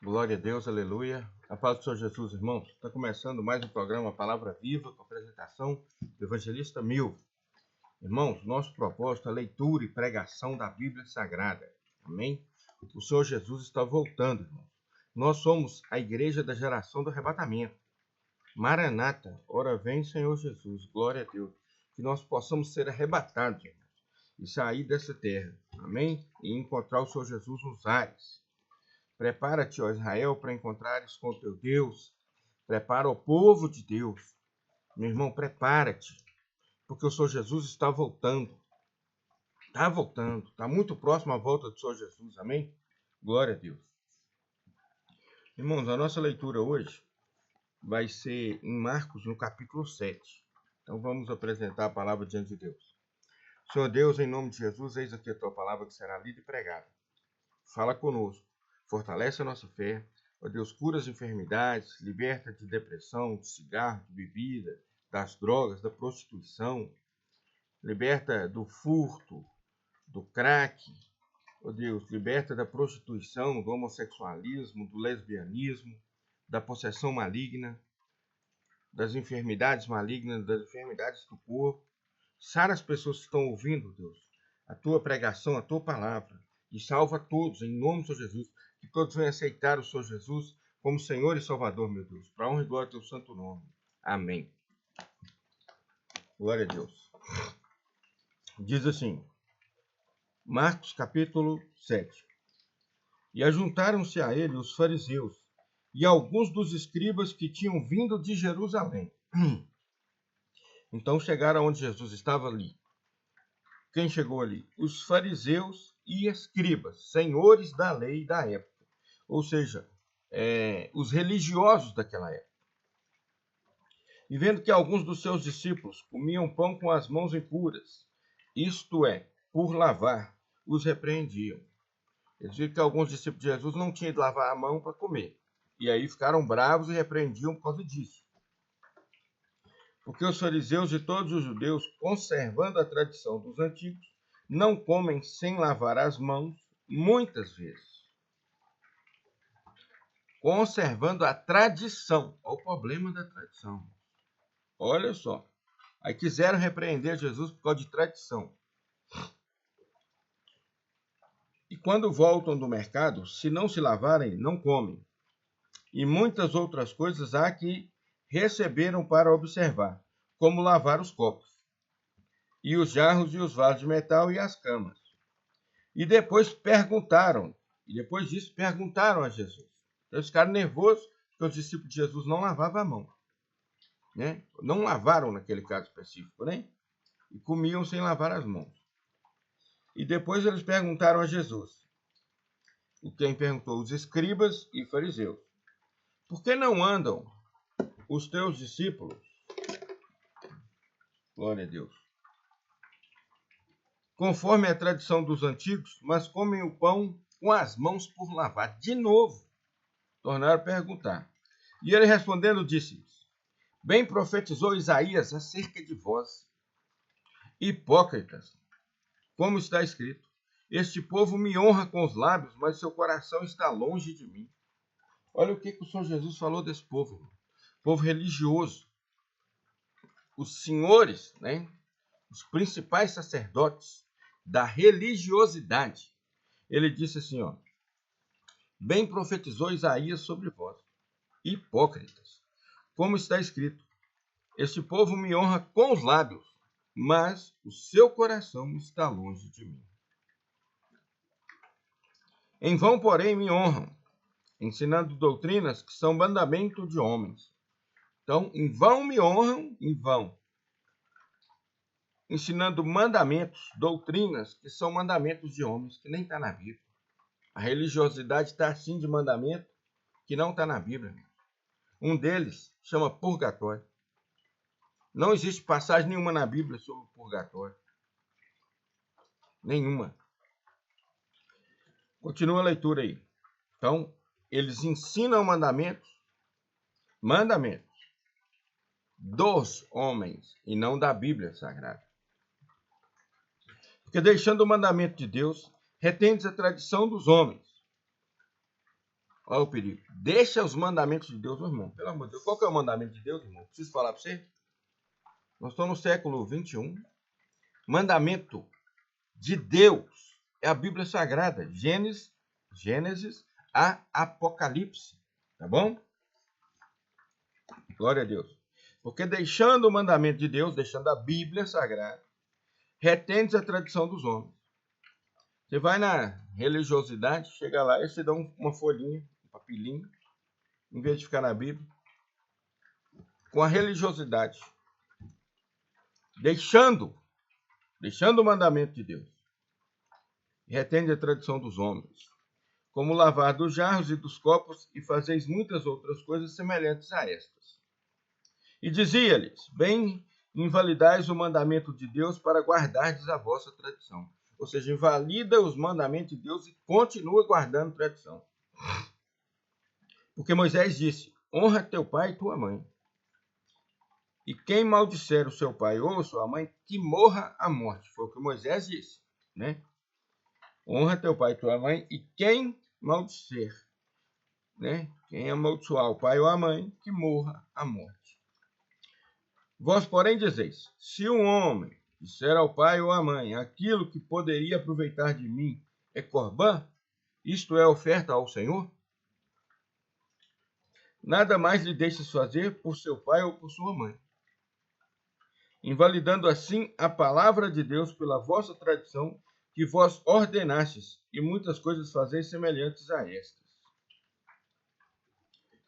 Glória a Deus, aleluia. A paz do Senhor Jesus, irmãos. Está começando mais um programa Palavra Viva, com a apresentação do evangelista Milton. Irmãos, nosso propósito é a leitura e pregação da Bíblia Sagrada. Amém? O Senhor Jesus está voltando, irmãos. Nós somos a igreja da geração do arrebatamento. Maranata, ora vem, Senhor Jesus. Glória a Deus. Que nós possamos ser arrebatados, irmãos, e sair dessa terra. Amém? E encontrar o Senhor Jesus nos ares. Prepara-te, ó Israel, para encontrares com o teu Deus. Prepara o povo de Deus. Meu irmão, prepara-te, porque o Senhor Jesus está voltando. Está voltando. Está muito próximo à volta do Senhor Jesus. Amém? Glória a Deus. Irmãos, a nossa leitura hoje vai ser em Marcos, no capítulo 7. Então vamos apresentar a palavra diante de Deus. Senhor Deus, em nome de Jesus, eis aqui a tua palavra que será lida e pregada. Fala conosco. Fortalece a nossa fé. Ó Deus, cura as enfermidades, liberta de depressão, de cigarro, de bebida, das drogas, da prostituição. Liberta do furto, do crack. Ó Deus, liberta da prostituição, do homossexualismo, do lesbianismo, da possessão maligna, das enfermidades malignas, das enfermidades do corpo. Sara as pessoas que estão ouvindo, Deus, a tua pregação, a tua palavra. E salva todos, em nome do Senhor Jesus. Que todos venham aceitar o Senhor Jesus como Senhor e Salvador, meu Deus. Para a honra e glória do teu santo nome. Amém. Glória a Deus. Diz assim, Marcos capítulo 7. E ajuntaram-se a ele os fariseus e alguns dos escribas que tinham vindo de Jerusalém. Então chegaram onde Jesus estava ali. Quem chegou ali? Os fariseus e escribas, senhores da lei da época. Ou seja, os religiosos daquela época. E vendo que alguns dos seus discípulos comiam pão com as mãos impuras, isto é, por lavar, os repreendiam. Eles viram que alguns discípulos de Jesus não tinham de lavar a mão para comer. E aí ficaram bravos e repreendiam por causa disso. Porque os fariseus e todos os judeus, conservando a tradição dos antigos, não comem sem lavar as mãos, muitas vezes. Conservando a tradição. Olha o problema da tradição. Olha só. Aí quiseram repreender Jesus por causa de tradição. E quando voltam do mercado, se não se lavarem, não comem. E muitas outras coisas há que receberam para observar, como lavar os copos, e os jarros e os vasos de metal e as camas. E depois disso perguntaram a Jesus. Então eles ficaram nervosos porque os discípulos de Jesus não lavavam a mão. Né? Não lavaram naquele caso específico, né? E comiam sem lavar as mãos. E depois eles perguntaram a Jesus. Quem perguntou? Os escribas e fariseus. Por que não andam os teus discípulos? Glória a Deus. Conforme a tradição dos antigos, mas comem o pão com as mãos por lavar. De novo, tornaram a perguntar. E ele respondendo disse-lhes, bem profetizou Isaías acerca de vós, hipócritas, como está escrito, este povo me honra com os lábios, mas seu coração está longe de mim. Olha o que o Senhor Jesus falou desse povo. Povo religioso. Os senhores, né? Os principais sacerdotes da religiosidade. Ele disse assim, ó, bem profetizou Isaías sobre vós, hipócritas, como está escrito, este povo me honra com os lábios, mas o seu coração está longe de mim. Em vão, porém, me honram, ensinando doutrinas que são mandamento de homens. Então, em vão me honram, em vão. Ensinando mandamentos, doutrinas que são mandamentos de homens, que nem está na Bíblia. A religiosidade está assim de mandamento que não está na Bíblia. Um deles chama purgatório. Não existe passagem nenhuma na Bíblia sobre o purgatório. Nenhuma. Continua a leitura aí. Então, eles ensinam mandamentos dos homens e não da Bíblia Sagrada. Porque deixando o mandamento de Deus, retendes a tradição dos homens. Olha o perigo. Deixa os mandamentos de Deus, meu irmão. Pelo amor de Deus. Qual que é o mandamento de Deus, irmão? Preciso falar para você? Nós estamos no século 21. Mandamento de Deus é a Bíblia Sagrada. Gênesis a Apocalipse. Tá bom? Glória a Deus. Porque deixando o mandamento de Deus, deixando a Bíblia Sagrada, retendes a tradição dos homens. Você vai na religiosidade, chega lá e você dá uma folhinha, um papelinho, em vez de ficar na Bíblia. Com a religiosidade, deixando o mandamento de Deus, retende a tradição dos homens, como lavar dos jarros e dos copos, e fazeis muitas outras coisas semelhantes a estas. E dizia-lhes, bem invalidais o mandamento de Deus para guardardes a vossa tradição. Ou seja, invalida os mandamentos de Deus e continua guardando tradição. Porque Moisés disse, honra teu pai e tua mãe. E quem maldisser o seu pai ou sua mãe, que morra a morte. Foi o que Moisés disse, né? Honra teu pai e tua mãe, e quem maldisser, né? Quem amaldiçoar o pai ou a mãe, que morra a morte. Vós, porém, dizeis, se um homem disser ao pai ou à mãe, aquilo que poderia aproveitar de mim é corbã, isto é oferta ao Senhor, nada mais lhe deixes fazer por seu pai ou por sua mãe, invalidando assim a palavra de Deus pela vossa tradição, que vós ordenastes, e muitas coisas fazeis semelhantes a estas.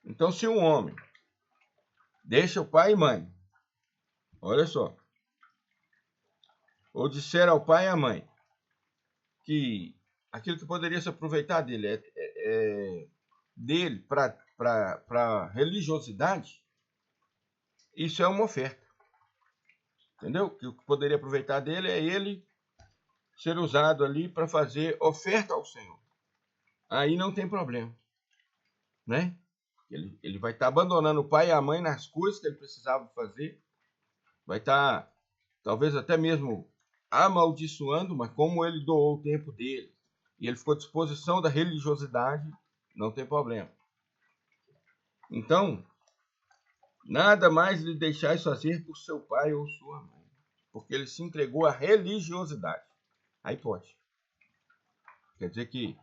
Então, se um homem deixa o pai e mãe, olha só, ou disser ao pai e à mãe que aquilo que poderia se aproveitar dele dele para religiosidade, isso é uma oferta. Entendeu? Que o que poderia aproveitar dele é ele ser usado ali para fazer oferta ao Senhor. Aí não tem problema, né? Ele vai estar abandonando o pai e a mãe nas coisas que ele precisava fazer, vai estar talvez até mesmo amaldiçoando, mas como ele doou o tempo dele e ele ficou à disposição da religiosidade, não tem problema. Então, nada mais lhe deixais fazer por seu pai ou sua mãe, porque ele se entregou à religiosidade. Aí pode. Quer dizer que,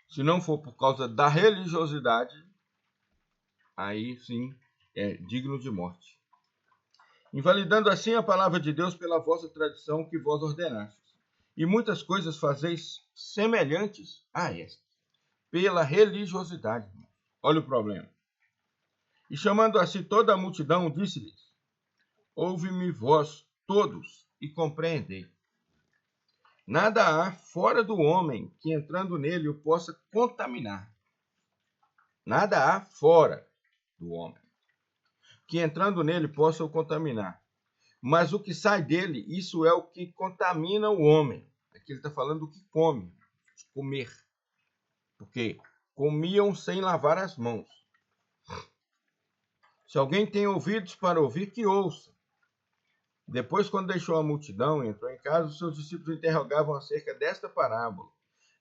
se não for por causa da religiosidade, aí sim é digno de morte. Invalidando assim a palavra de Deus pela vossa tradição que vós ordenastes. E muitas coisas fazeis semelhantes a esta, pela religiosidade. Olha o problema. E chamando a si toda a multidão, disse-lhes, ouve-me vós todos e compreendei. Nada há fora do homem que entrando nele o possa contaminar. Nada há fora do homem que entrando nele possa o contaminar. Mas o que sai dele, isso é o que contamina o homem. Aqui ele está falando do que come, de comer. Porque comiam sem lavar as mãos. Se alguém tem ouvidos para ouvir, que ouça. Depois, quando deixou a multidão e entrou em casa, os seus discípulos interrogavam acerca desta parábola.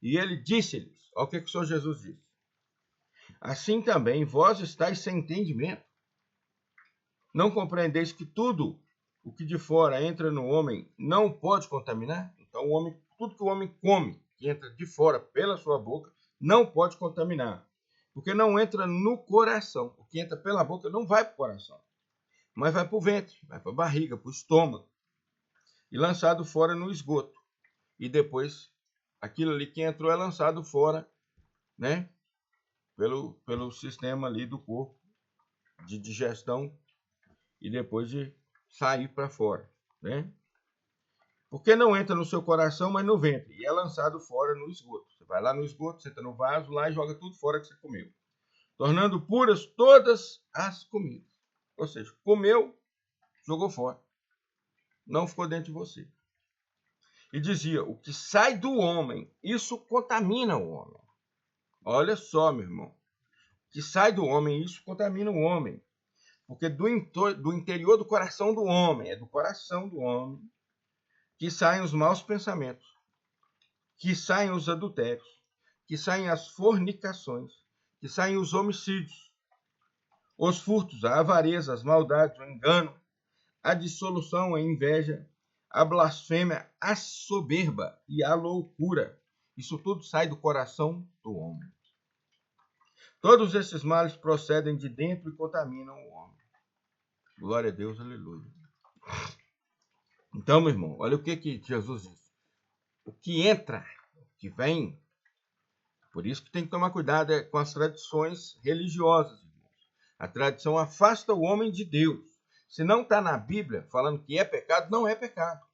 E ele disse-lhes, olha o que o Senhor Jesus disse. Assim também vós estáis sem entendimento. Não compreendeis que tudo o que de fora entra no homem não pode contaminar? Então, tudo que o homem come, que entra de fora pela sua boca, não pode contaminar. Porque não entra no coração. O que entra pela boca não vai para o coração, mas vai para o ventre, vai para a barriga, para o estômago. E lançado fora no esgoto. E depois, aquilo ali que entrou é lançado fora, né? Pelo sistema ali do corpo de digestão e depois de sair para fora, né? Porque não entra no seu coração, mas no ventre, e é lançado fora no esgoto. Você vai lá no esgoto, senta no vaso lá e joga tudo fora que você comeu, tornando puras todas as comidas. Ou seja, comeu, jogou fora, não ficou dentro de você. E dizia, o que sai do homem, isso contamina o homem. Olha só, meu irmão, o que sai do homem, isso contamina o homem. Porque do interior do coração do homem, é do coração do homem, que saem os maus pensamentos, que saem os adultérios, que saem as fornicações, que saem os homicídios, os furtos, a avareza, as maldades, o engano, a dissolução, a inveja, a blasfêmia, a soberba e a loucura. Isso tudo sai do coração do homem. Todos esses males procedem de dentro e contaminam o homem. Glória a Deus, aleluia. Então, meu irmão, olha o que Jesus diz. O que entra, o que vem. Por isso que tem que tomar cuidado com as tradições religiosas, irmãos. A tradição afasta o homem de Deus. Se não está na Bíblia falando que é pecado, não é pecado.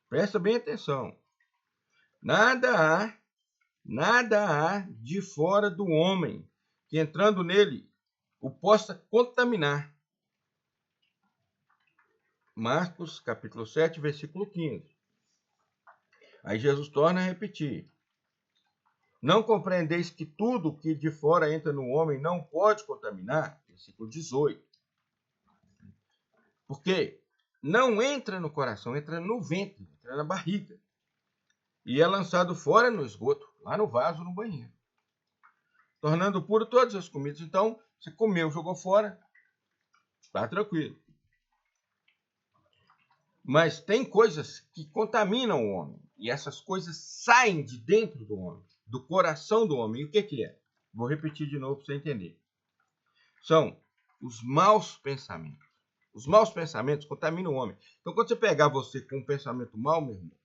Presta bem atenção. Nada há de fora do homem que entrando nele o possa contaminar. Marcos, capítulo 7, versículo 15. Aí Jesus torna a repetir. Não compreendeis que tudo que de fora entra no homem não pode contaminar? Versículo 18. Porque não entra no coração, entra no ventre, entra na barriga. E é lançado fora no esgoto, lá no vaso, no banheiro. Tornando puro todas as comidas. Então, você comeu, jogou fora, está tranquilo. Mas tem coisas que contaminam o homem. E essas coisas saem de dentro do homem, do coração do homem. E o que é? Vou repetir de novo para você entender. São os maus pensamentos. Os maus pensamentos contaminam o homem. Então, quando você pegar você com um pensamento mau, meu irmão,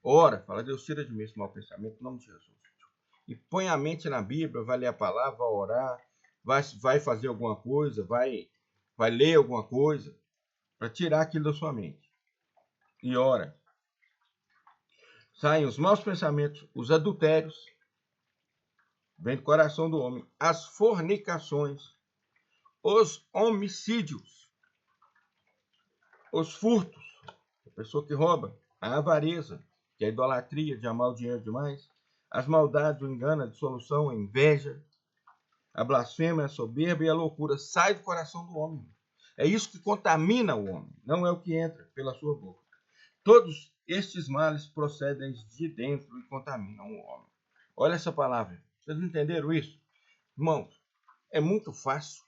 ora, fala, Deus, tira de mim esse mau pensamento, em nome de Jesus. E põe a mente na Bíblia, vai ler a palavra, vai orar, vai fazer alguma coisa, vai ler alguma coisa, para tirar aquilo da sua mente. E ora. Saem os maus pensamentos, os adultérios, vem do coração do homem, as fornicações, os homicídios, os furtos, a pessoa que rouba, a avareza, que é a idolatria de amar o dinheiro demais, as maldades, o engano, a dissolução, a inveja, a blasfêmia, a soberba e a loucura. Sai do coração do homem. É isso que contamina o homem, não é o que entra pela sua boca. Todos estes males procedem de dentro e contaminam o homem. Olha essa palavra. Vocês entenderam isso? Irmãos, é muito fácil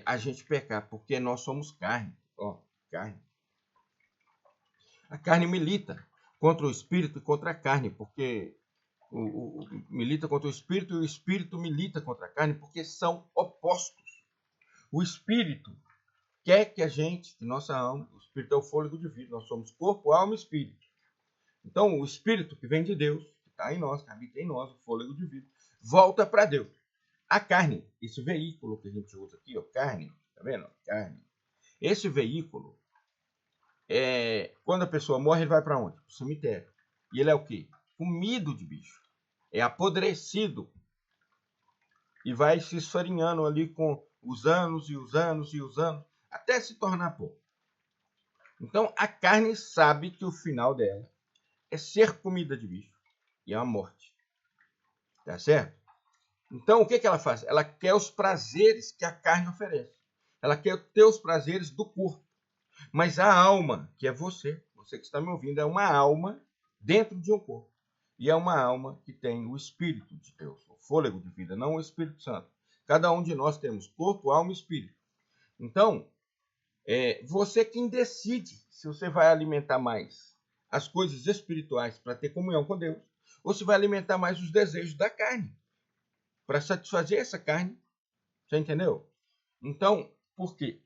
a gente pecar, porque nós somos carne. Carne. A carne milita contra o espírito e contra a carne, porque milita contra o espírito e o espírito milita contra a carne, porque são opostos. O espírito quer que a gente, que nossa alma, o espírito é o fôlego de vida, nós somos corpo, alma e espírito. Então, o espírito que vem de Deus, que está em nós, que habita em nós, o fôlego de vida, volta para Deus. A carne, esse veículo que a gente usa aqui, carne, tá vendo? Carne. Esse veículo, quando a pessoa morre, ele vai para onde? Para o cemitério. E ele é o quê? Comido de bicho. É apodrecido. E vai se esfarinhando ali com os anos e os anos e os anos, até se tornar pó. Então, a carne sabe que o final dela é ser comida de bicho. E é a morte. Tá certo? Então, o que ela faz? Ela quer os prazeres que a carne oferece. Ela quer ter os prazeres do corpo. Mas a alma, que é você que está me ouvindo, é uma alma dentro de um corpo. E é uma alma que tem o Espírito de Deus, o fôlego de vida, não o Espírito Santo. Cada um de nós temos corpo, alma e espírito. Então, você quem decide se você vai alimentar mais as coisas espirituais para ter comunhão com Deus, ou se vai alimentar mais os desejos da carne, para satisfazer essa carne. Você entendeu? Então, por quê?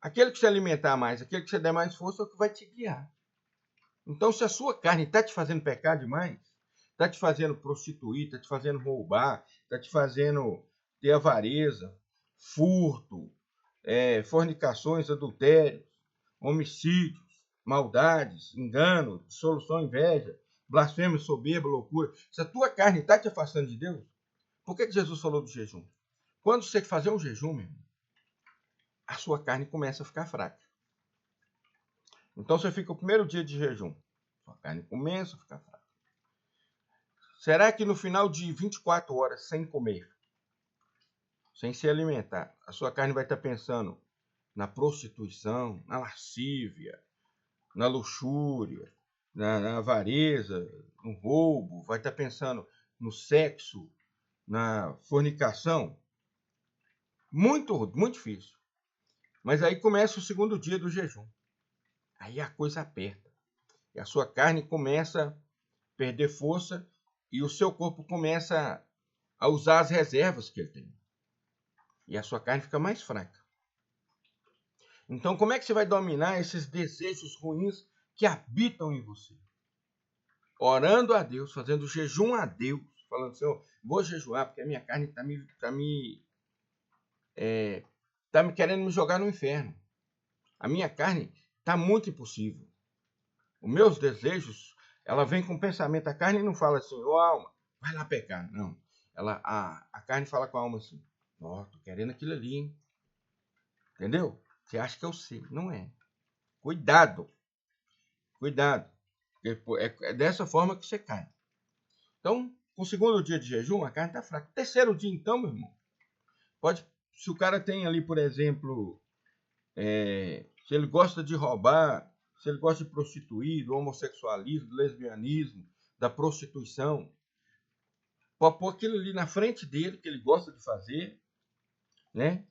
Aquele que se alimentar mais, aquele que você der mais força, é o que vai te guiar. Então, se a sua carne está te fazendo pecar demais, está te fazendo prostituir, está te fazendo roubar, está te fazendo ter avareza, furto, fornicações, adultérios, homicídios, maldades, engano, dissolução, inveja, blasfêmia, soberba, loucura. Se a tua carne está te afastando de Deus, por que Jesus falou do jejum? Quando você fazer um jejum, meu irmão, a sua carne começa a ficar fraca. Então você fica o primeiro dia de jejum, sua carne começa a ficar fraca. Será que no final de 24 horas sem comer, sem se alimentar, a sua carne vai estar pensando na prostituição, na lascívia, na luxúria, na avareza, no roubo, vai estar pensando no sexo, na fornicação. Muito, muito difícil. Mas aí começa o segundo dia do jejum. Aí a coisa aperta. E a sua carne começa a perder força e o seu corpo começa a usar as reservas que ele tem. E a sua carne fica mais fraca. Então, como é que você vai dominar esses desejos ruins que habitam em você? Orando a Deus, fazendo jejum a Deus, falando assim, vou jejuar porque a minha carne está me querendo me jogar no inferno. A minha carne está muito impossível. Os meus desejos, ela vem com o pensamento. A carne não fala assim, alma, vai lá pecar. Não. A carne fala com a alma assim, tô querendo aquilo ali, hein? Entendeu? Você acha que eu sei. Não é. Cuidado. Cuidado. É dessa forma que você cai. Então, com o segundo dia de jejum, a carne está fraca. Terceiro dia, então, meu irmão, se o cara tem ali, por exemplo, se ele gosta de roubar, se ele gosta de prostituir, do homossexualismo, do lesbianismo, da prostituição, pode pôr aquilo ali na frente dele, que ele gosta de fazer, né?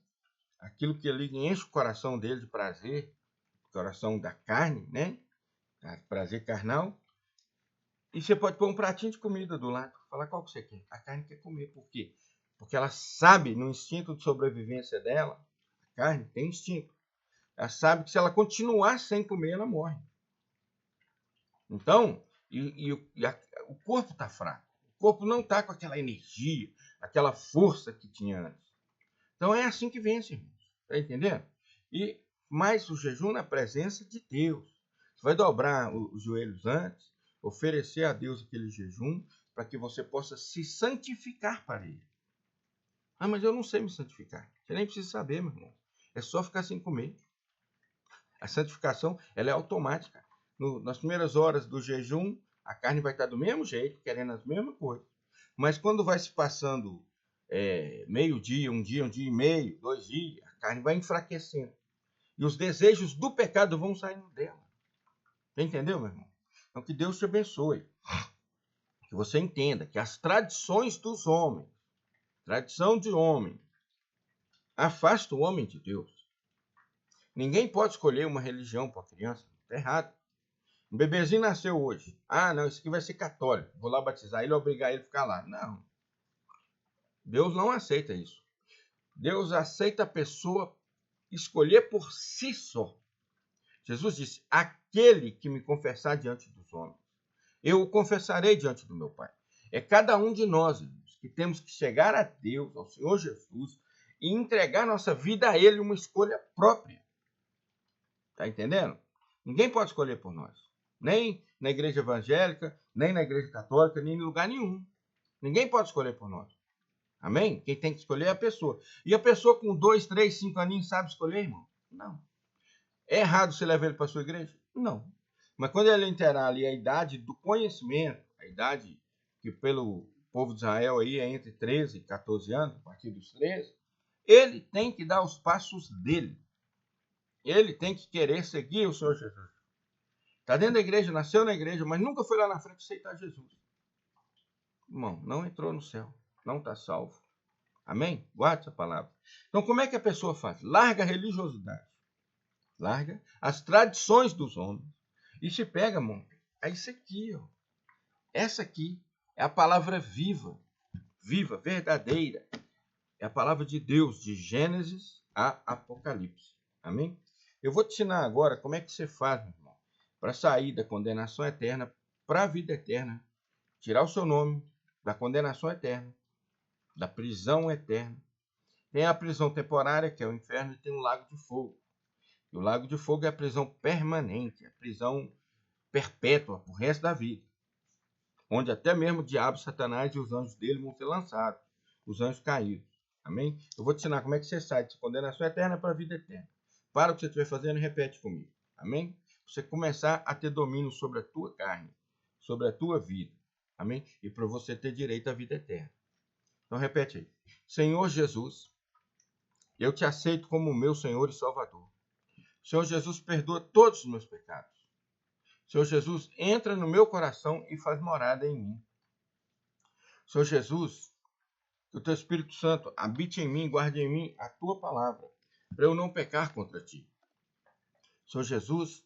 Aquilo que ele enche o coração dele de prazer, o coração da carne, né? Prazer carnal. E você pode pôr um pratinho de comida do lado, falar qual que você quer. A carne quer comer, por quê? Porque ela sabe, no instinto de sobrevivência dela, a carne tem instinto. Ela sabe que se ela continuar sem comer, ela morre. Então, o corpo está fraco. O corpo não está com aquela energia, aquela força que tinha antes. Então, é assim que vence, irmãos. Está entendendo? E mais o jejum na presença de Deus. Você vai dobrar os joelhos antes, oferecer a Deus aquele jejum, para que você possa se santificar para Ele. Mas eu não sei me santificar. Você nem precisa saber, meu irmão. É só ficar sem comer. A santificação, ela é automática. Nas primeiras horas do jejum, a carne vai estar do mesmo jeito, querendo as mesmas coisas. Mas quando vai se passando meio-dia, um dia e meio, 2 dias, a carne vai enfraquecendo. E os desejos do pecado vão saindo dela. Você entendeu, meu irmão? Então, que Deus te abençoe. Que você entenda que as tradições dos homens, tradição de homem, afasta o homem de Deus. Ninguém pode escolher uma religião para a criança. Está errado. Um bebezinho nasceu hoje. Não, esse aqui vai ser católico. Vou lá batizar ele e obrigar ele a ficar lá. Não. Deus não aceita isso. Deus aceita a pessoa escolher por si só. Jesus disse, aquele que me confessar diante dos homens, eu o confessarei diante do meu Pai. É cada um de nós, irmãos, que temos que chegar a Deus, ao Senhor Jesus, e entregar nossa vida a Ele, uma escolha própria. Está entendendo? Ninguém pode escolher por nós. Nem na igreja evangélica, nem na igreja católica, nem em lugar nenhum. Ninguém pode escolher por nós. Amém? Quem tem que escolher é a pessoa. E a pessoa com 2, 3, 5 aninhos sabe escolher, irmão? Não. É errado você levar ele para a sua igreja? Não. Mas quando ele entrar ali a idade do conhecimento, a idade que pelo povo de Israel aí é entre 13 e 14 anos, a partir dos 13, ele tem que dar os passos dele. Ele tem que querer seguir o Senhor Jesus. Está dentro da igreja, nasceu na igreja, mas nunca foi lá na frente aceitar Jesus. Irmão, não entrou no céu, não está salvo. Amém? Guarde essa palavra. Então, como é que a pessoa faz? Larga a religiosidade. Larga as tradições dos homens. E se pega, irmão, é isso aqui, ó. Essa aqui é a palavra viva. Viva, verdadeira. É a palavra de Deus, de Gênesis a Apocalipse. Amém? Eu vou te ensinar agora como é que você faz, meu irmão, para sair da condenação eterna para a vida eterna. Tirar o seu nome da condenação eterna, da prisão eterna. Tem a prisão temporária, que é o inferno, e tem o lago de fogo. E o lago de fogo é a prisão permanente, a prisão perpétua, pro resto da vida. Onde até mesmo o diabo, Satanás e os anjos dele vão ser lançados. Os anjos caídos. Amém? Eu vou te ensinar como é que você sai de condenação eterna para a vida eterna. Para o que você estiver fazendo e repete comigo. Amém? Você começar a ter domínio sobre a tua carne, sobre a tua vida. Amém? E para você ter direito à vida eterna. Então repete aí. Senhor Jesus, eu te aceito como meu Senhor e Salvador. Senhor Jesus, perdoa todos os meus pecados. Senhor Jesus, entra no meu coração e faz morada em mim. Senhor Jesus, que o teu Espírito Santo habite em mim, guarde em mim a tua palavra, para eu não pecar contra ti. Senhor Jesus,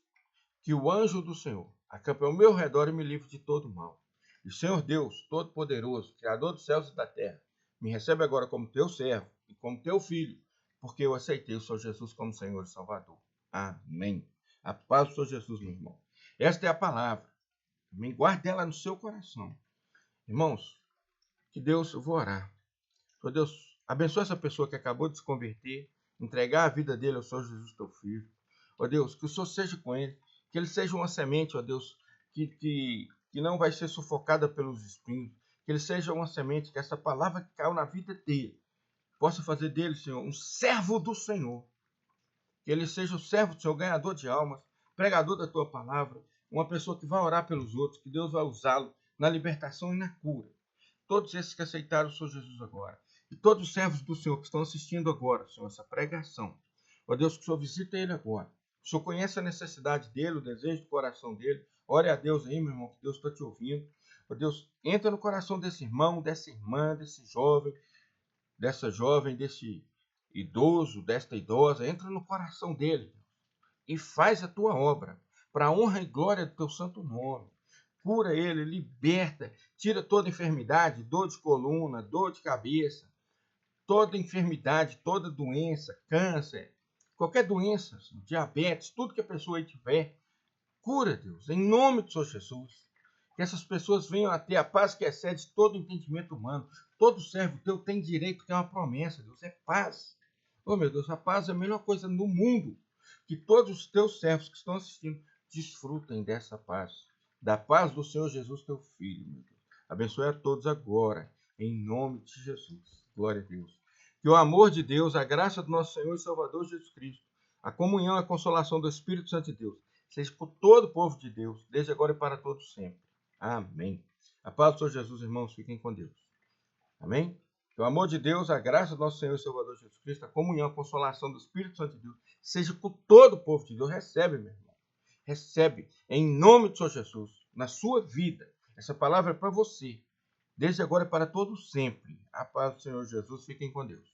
que o anjo do Senhor acampe ao meu redor e me livre de todo mal. E Senhor Deus, Todo-Poderoso, Criador dos céus e da terra, me recebe agora como teu servo e como teu filho, porque eu aceitei o Senhor Jesus como Senhor e Salvador. Amém. A paz do Senhor Jesus, meu irmão. Esta é a palavra. Amém. Guarde ela no seu coração. Irmãos, que Deus, eu vou orar. Senhor Deus, abençoa essa pessoa que acabou de se converter, entregar a vida dele ao Senhor Jesus, teu filho. Ó Deus, que o Senhor seja com ele, que ele seja uma semente, ó Deus, que não vai ser sufocada pelos espinhos, que ele seja uma semente, que essa palavra que caiu na vida dele, possa fazer dele, Senhor, um servo do Senhor. Que ele seja o servo do Senhor, ganhador de almas, pregador da tua palavra, uma pessoa que vai orar pelos outros, que Deus vai usá-lo na libertação e na cura. Todos esses que aceitaram o Senhor Jesus agora, e todos os servos do Senhor que estão assistindo agora, Senhor, essa pregação, ó Deus, que o Senhor visita ele agora. O Senhor conhece a necessidade dele, o desejo do coração dele. Ore a Deus aí, meu irmão, que Deus está te ouvindo. Ó Deus, entra no coração desse irmão, dessa irmã, desse jovem, dessa jovem, desse idoso, desta idosa. Entra no coração dele e faz a tua obra, para a honra e glória do teu santo nome. Cura ele, liberta, tira toda enfermidade, dor de coluna, dor de cabeça, toda enfermidade, toda doença, câncer, qualquer doença, diabetes, tudo que a pessoa aí tiver, cura, Deus, em nome do Senhor Jesus. Que essas pessoas venham a ter a paz que excede todo entendimento humano. Todo servo teu tem direito, tem uma promessa, Deus, é paz. Oh, meu Deus, a paz é a melhor coisa no mundo. Que todos os teus servos que estão assistindo desfrutem dessa paz. Da paz do Senhor Jesus, teu Filho, meu Deus. Abençoe a todos agora, em nome de Jesus. Glória a Deus. Que o amor de Deus, a graça do nosso Senhor e Salvador Jesus Cristo, a comunhão e a consolação do Espírito Santo de Deus, seja por todo o povo de Deus, desde agora e para todos sempre. Amém. A paz do Senhor Jesus, irmãos, fiquem com Deus. Amém? Que o amor de Deus, a graça do nosso Senhor e Salvador Jesus Cristo, a comunhão, a consolação do Espírito Santo de Deus, seja com todo o povo de Deus. Recebe, meu irmão. Recebe, em nome do Senhor Jesus, na sua vida. Essa palavra é para você, desde agora e para todos sempre. A paz do Senhor Jesus, fiquem com Deus.